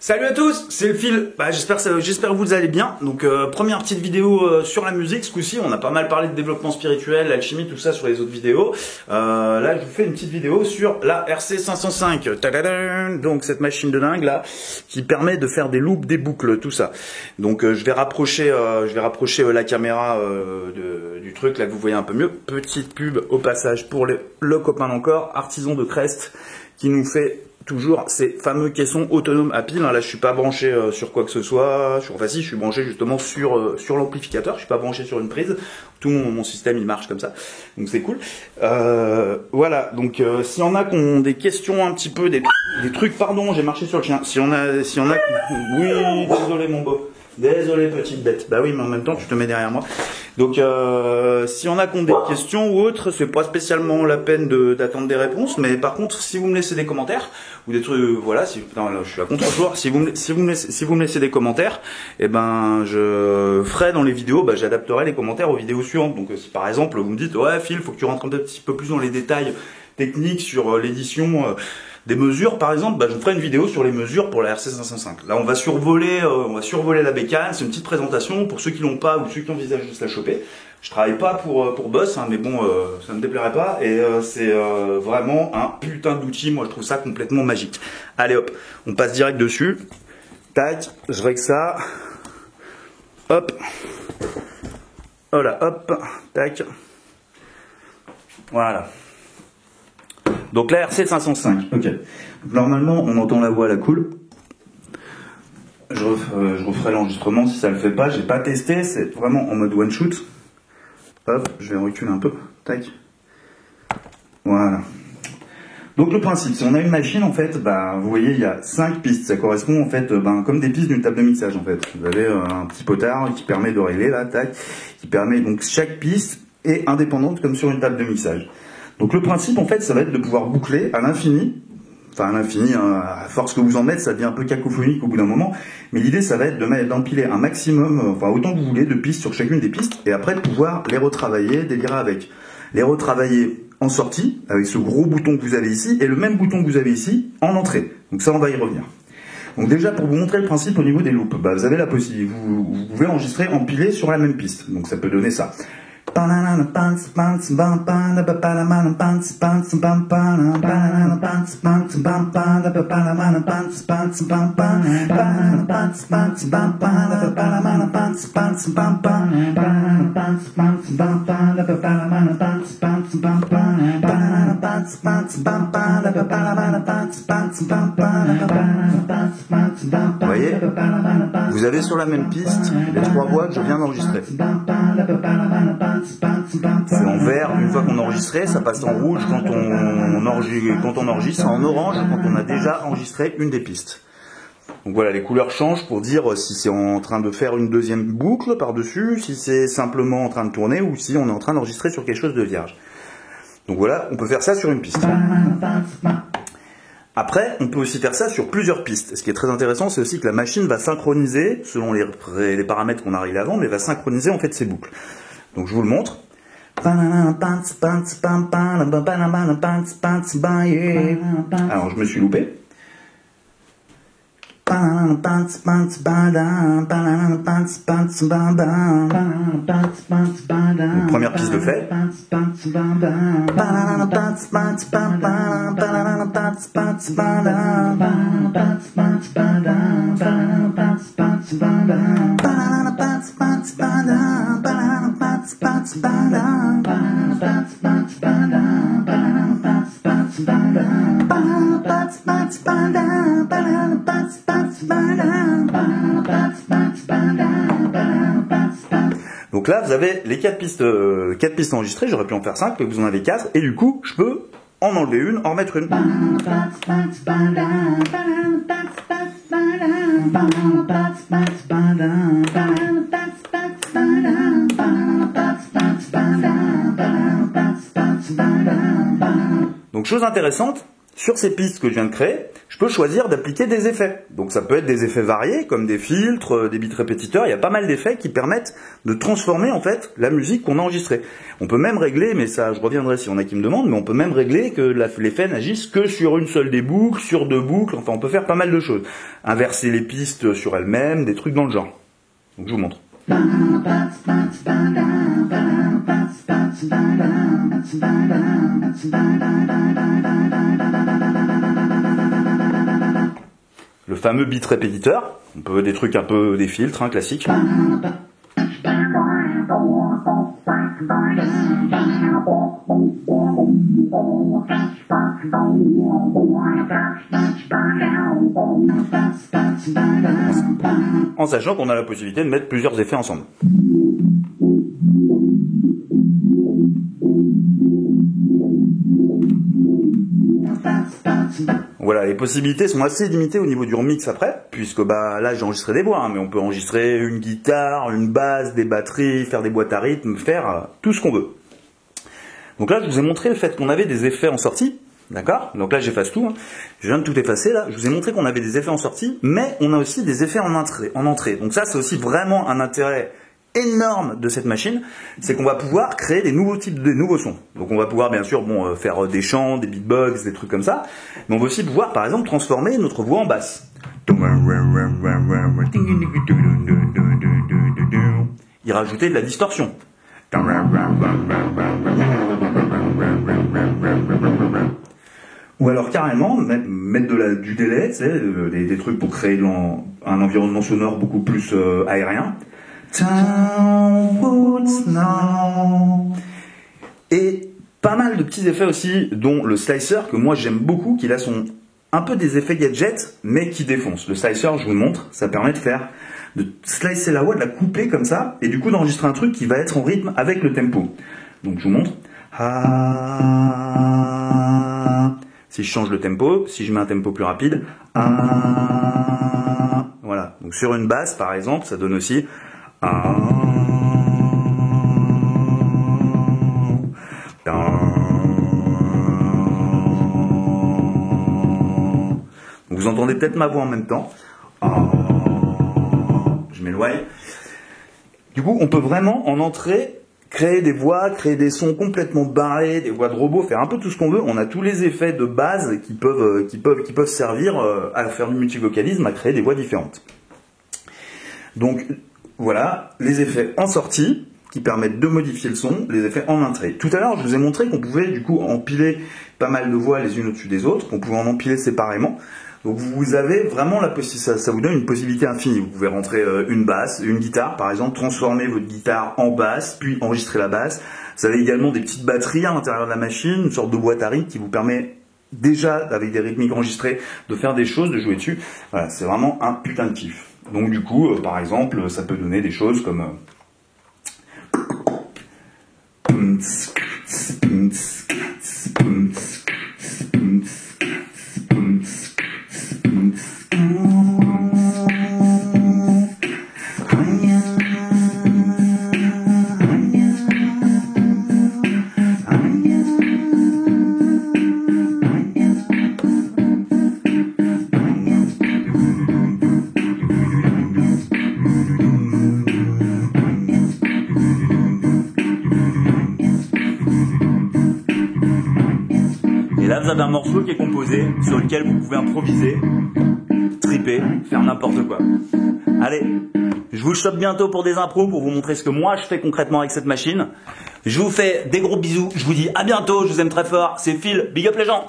Salut à tous, c'est le fil. J'espère que vous allez bien. Donc première petite vidéo sur la musique. Ce coup-ci, on a pas mal parlé de développement spirituel, l'alchimie, tout ça sur les autres vidéos. Là, je vous fais une petite vidéo sur la RC505. Tadadam. Donc cette machine de dingue là, qui permet de faire des loops, des boucles, tout ça. Donc je vais rapprocher la caméra du truc là que vous voyez un peu mieux. Petite pub au passage pour le copain d'encore, Artisan de Crest, qui nous fait toujours ces fameux caissons autonomes à pile. Là, je suis pas branché sur quoi que ce soit. Enfin, si, je suis branché justement sur l'amplificateur. Je suis pas branché sur une prise. Tout mon système, il marche comme ça. Donc, c'est cool. Voilà. Donc, s'il y en a qui ont des questions un petit peu, des trucs, pardon, j'ai marché sur le chien. S'il y en a, oui, désolé, mon beau. Désolé, petite bête. Bah oui, mais en même temps, tu te mets derrière moi. Donc, si on a des questions ou autres, c'est pas spécialement la peine d'attendre des réponses. Mais par contre, si vous me laissez des commentaires ou des trucs, voilà, non, là, je suis à contre-jour. Si vous me laissez des commentaires, eh ben, je ferai dans les vidéos, j'adapterai les commentaires aux vidéos suivantes. Donc, si par exemple, vous me dites, ouais, Phil, faut que tu rentres un petit peu plus dans les détails techniques sur l'édition. Des mesures, par exemple, je vous ferai une vidéo sur les mesures pour la RC505. Là, on va survoler la bécane. C'est une petite présentation pour ceux qui l'ont pas ou ceux qui envisagent de se la choper. Je travaille pas pour Boss, hein, mais bon, ça me déplairait pas. Et c'est vraiment un putain d'outil. Moi, je trouve ça complètement magique. Allez, hop, on passe direct dessus. Tac, je règle ça. Hop. Voilà, hop, tac. Voilà. Donc la RC505, ok. Normalement, on entend la voix à la cool. Je referai l'enregistrement si ça le fait pas. J'ai pas testé, c'est vraiment en mode one shoot. Hop, je vais reculer un peu. Tac. Voilà. Donc le principe, si on a une machine, en fait, vous voyez, il y a 5 pistes. Ça correspond en fait, comme des pistes d'une table de mixage en fait. Vous avez un petit potard qui permet de régler là, tac, qui permet donc chaque piste est indépendante comme sur une table de mixage. Donc le principe, en fait, ça va être de pouvoir boucler à l'infini. Enfin, à l'infini, hein, à force que vous en mettez, ça devient un peu cacophonique au bout d'un moment. Mais l'idée, ça va être d'empiler un maximum, enfin autant que vous voulez, de pistes sur chacune des pistes, et après de pouvoir les retravailler, délirer avec. Les retravailler en sortie, avec ce gros bouton que vous avez ici, et le même bouton que vous avez ici, en entrée. Donc ça, on va y revenir. Donc déjà, pour vous montrer le principe au niveau des loops, vous avez la possibilité, vous pouvez enregistrer empilé sur la même piste. Donc ça peut donner ça. Donc vous voyez, vous avez sur la même piste les 3 voix que je viens d'enregistrer. C'est en vert une fois qu'on a enregistré, ça passe en rouge quand on enregistre, en orange quand on a déjà enregistré une des pistes. Donc voilà, les couleurs changent pour dire si c'est en train de faire une deuxième boucle par-dessus, si c'est simplement en train de tourner ou si on est en train d'enregistrer sur quelque chose de vierge. Donc voilà, on peut faire ça sur une piste. Après, on peut aussi faire ça sur plusieurs pistes. Ce qui est très intéressant, c'est aussi que la machine va synchroniser, selon les paramètres qu'on a réglés avant, mais va synchroniser en fait ces boucles. Donc je vous le montre. Alors je me suis loupé. Donc, première piste de fait. Donc là, vous avez les 4 pistes enregistrées. J'aurais pu en faire 5, mais vous en avez 4. Et du coup, je peux en enlever une, en remettre une. Donc chose intéressante, sur ces pistes que je viens de créer, je peux choisir d'appliquer des effets. Donc ça peut être des effets variés, comme des filtres, des bits répétiteurs. Il y a pas mal d'effets qui permettent de transformer en fait la musique qu'on a enregistrée. On peut même régler, mais ça je reviendrai si on a qui me demande, mais on peut même régler que l'effet n'agisse que sur une seule des boucles, sur 2 boucles, enfin on peut faire pas mal de choses. Inverser les pistes sur elles-mêmes, des trucs dans le genre. Donc je vous montre. Le fameux bit répétiteur, on peut des trucs un peu des filtres, hein, classiques. En sachant qu'on a la possibilité de mettre plusieurs effets ensemble. Voilà, les possibilités sont assez limitées au niveau du remix après, puisque bah là j'ai enregistré des voix, hein, mais on peut enregistrer une guitare, une basse, des batteries, faire des boîtes à rythme, faire tout ce qu'on veut. Donc là je vous ai montré le fait qu'on avait des effets en sortie, d'accord? Donc là j'efface tout, hein. Je viens de tout effacer là, je vous ai montré qu'on avait des effets en sortie, mais on a aussi des effets en entrée. Donc ça c'est aussi vraiment un intérêt énorme de cette machine, c'est qu'on va pouvoir créer des nouveaux types, des nouveaux sons. Donc on va pouvoir bien sûr faire des chants, des beatbox, des trucs comme ça, mais on va aussi pouvoir par exemple transformer notre voix en basse. Y rajouter de la distorsion. Ou alors carrément mettre du délai, tu sais, des trucs pour créer un environnement sonore beaucoup plus aérien. Et pas mal de petits effets aussi, dont le slicer que moi j'aime beaucoup, qui là sont un peu des effets gadgets, mais qui défoncent. Le slicer, je vous le montre, ça permet de slicer la voix, de la couper comme ça, et du coup d'enregistrer un truc qui va être en rythme avec le tempo. Donc je vous montre. Si je change le tempo, si je mets un tempo plus rapide, voilà. Donc sur une basse par exemple, ça donne aussi vous entendez peut-être ma voix en même temps. Je m'éloigne. Du coup, on peut vraiment en entrée créer des voix, créer des sons complètement barrés, des voix de robots, faire un peu tout ce qu'on veut. On a tous les effets de base qui peuvent servir à faire du multivocalisme, à créer des voix différentes. Donc voilà, les effets en sortie qui permettent de modifier le son, les effets en entrée. Tout à l'heure, je vous ai montré qu'on pouvait du coup empiler pas mal de voix les unes au-dessus des autres, qu'on pouvait en empiler séparément. Donc vous avez vraiment la possibilité, ça vous donne une possibilité infinie. Vous pouvez rentrer une basse, une guitare par exemple, transformer votre guitare en basse, puis enregistrer la basse. Vous avez également des petites batteries à l'intérieur de la machine, une sorte de boîte à rythme qui vous permet déjà, avec des rythmiques enregistrées, de faire des choses, de jouer dessus. Voilà, c'est vraiment un putain de kiff. Donc du coup, par exemple, ça peut donner des choses comme... Et là, vous avez un morceau qui est composé, sur lequel vous pouvez improviser, triper, faire n'importe quoi. Allez, je vous chope bientôt pour des impros, pour vous montrer ce que moi je fais concrètement avec cette machine. Je vous fais des gros bisous, je vous dis à bientôt, je vous aime très fort, c'est Phil, big up les gens!